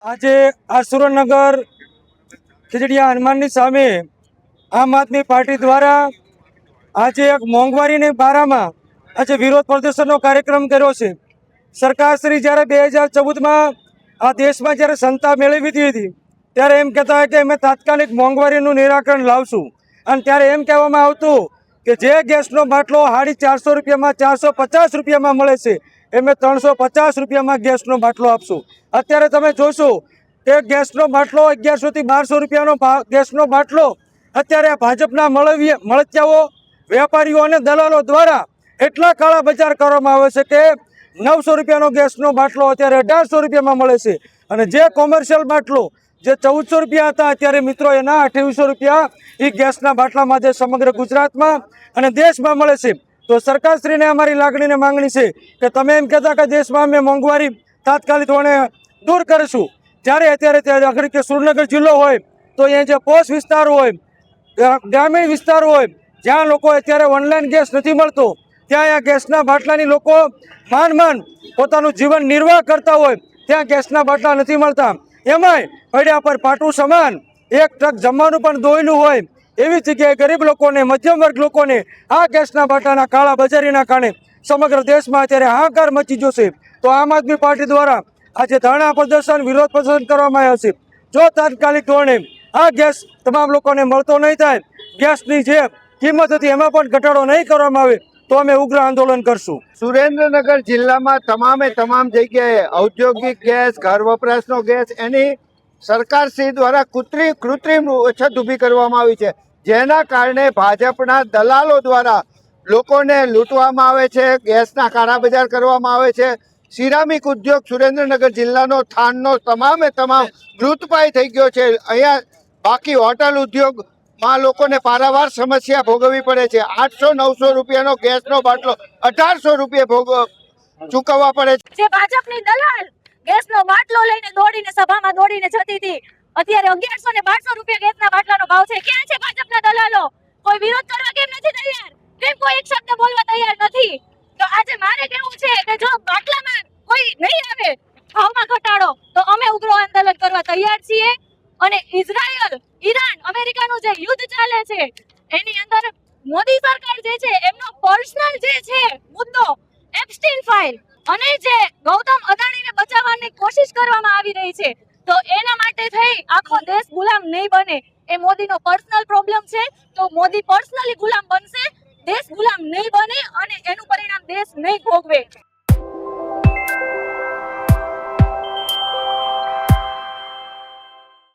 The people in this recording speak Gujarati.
આજે આ સુરેન્દ્રનગર ખીજડીયા હનુમાનની સામે આમ આદમી પાર્ટી દ્વારા આજે એક મોંઘવારીની બારામાં આજે વિરોધ પ્રદર્શનનો કાર્યક્રમ કર્યો છે. સરકારશ્રી જ્યારે 2014માં આ દેશમાં જ્યારે સત્તા મેળવી હતી ત્યારે એમ કહેતા કે અમે તાત્કાલિક મોંઘવારીનું નિરાકરણ લાવશું, અને ત્યારે એમ કહેવામાં આવતું કે જે ગેસનો બાટલો 450 રૂપિયામાં 450 રૂપિયામાં મળે છે અમે 350 રૂપિયામાં ગેસનો બાટલો આપશું. અત્યારે તમે જોશો કે ગેસનો બાટલો 1100 થી 1200 રૂપિયાનો ગેસનો બાટલો અત્યારે ભાજપના મળતિયાઓ, વેપારીઓ અને દલાલો દ્વારા એટલા કાળા બજાર કરવામાં આવે છે કે 900 રૂપિયાનો ગેસનો બાટલો અત્યારે 1800 રૂપિયામાં મળે છે, અને જે કોમર્શિયલ બાટલો જે 1400 રૂપિયા હતા અત્યારે મિત્રો એના 2800 રૂપિયા એ ગેસના બાટલામાં જે સમગ્ર ગુજરાતમાં અને દેશમાં મળે છે. તો સરકારશ્રીને અમારી લાગણીને માંગણી છે કે તમે એમ કહેતા કે દેશમાં અમે મોંઘવારી તાત્કાલિક ધોરણે દૂર કરીશું, જ્યારે અત્યારે અગર કે સુરેન્દ્રનગર જિલ્લો હોય તો અહીંયા જે પોશ વિસ્તાર હોય, ગ્રામીણ વિસ્તાર હોય, જ્યાં લોકો અત્યારે ઓનલાઈન ગેસ નથી મળતો ત્યાં આ ગેસના બાટલાની લોકો માંડ પોતાનું જીવન નિર્વાહ કરતા હોય, ત્યાં ગેસના બાટલા નથી મળતા. એમાંય પૈડા પર પાટું સમાન એક ટ્રક જમવાનું પણ દોયેલું હોય એવી જગ્યાએ ગરીબ લોકોને, મધ્યમ વર્ગ લોકોને આ ગેસના બાટલાના કાળા બજારીના કારણે સમગ્ર દેશમાં અત્યારે હાહાકાર મચી જશે. તો આમ આદમી પાર્ટી દ્વારા આજે ધરણા પ્રદર્શન, વિરોધ પ્રદર્શન કરવામાં આવ્યા છે. જો તાત્કાલિક ધોરણે આ ગેસ તમામ લોકોને મળતો નહીં થાય, ગેસની જે કિંમત હતી એમાં પણ ઘટાડો નહીં કરવામાં આવે તો અમે ઉગ્ર આંદોલન કરશું. સુરેન્દ્રનગર જિલ્લામાં તમામ જગ્યાએ ઔદ્યોગિક ગેસ, ઘર વપરાશનો ગેસ એની સરકારશ્રી દ્વારા કૃત્રિમ અછત ઊભી કરવામાં આવી છે, જેના કારણે ભાજપના દલાલો દ્વારા લોકોને લૂંટવામાં આવે છે, ગેસના કાળા બજાર કરવામાં આવે છે. સિરામિક ઉદ્યોગ સુરેન્દ્રનગર જિલ્લાનો થાનનો તમામ મૃતપાય થઈ ગયો છે. અહીંયા બાકી હોટલ ઉદ્યોગમાં લોકોને પારાવાર સમસ્યા ભોગવવી પડે છે. 800-900 રૂપિયાનો ગેસનો બાટલો 1800 રૂપિયા ચૂકવવા પડે છે. જે ભાજપની દલાલ ગેસનો બાટલો લઈને દોડીને સભામાં દોડીને જતી હતી, અત્યારે 1100 ને 1200 રૂપિયા ગેસના બાટલાનો ભાવ છે. ક્યાં છે ભાજપના દલાલો? કોઈ વિરોધ કરવા કેમ નથી તૈયાર? કેમ કોઈ એક શબ્દ બોલવા તૈયાર નથી? તો આજે મારે કહેવું છે કે જો બાટલામાં કોઈ નહીં આવે ભાવમાં ઘટાડો તો અમે ઉગ્ર આંદોલન કરવા તૈયાર છીએ. અને ઇઝરાયલ, ઈરાન, અમેરિકાનું જે યુદ્ધ ચાલે છે એની અંદર મોદી સરકાર જે છે એમનો પર્સનલ જે છે મુદ્દો એપ્સ્ટીન ફાઇલ અને જે ગૌતમ અદાણીને બચાવવાની કોશિશ કરવામાં આવી રહી છે, તો એના માટે થઈ આખો દેશ ગુલામ નહીં બને. એ મોદીનો પર્સનલ પ્રોબ્લેમ છે, તો મોદી પર્સનલી ગુલામ બનશે, દેશ ગુલામ નહીં બને અને એનું પરિણામ દેશ નહીં ભોગવે.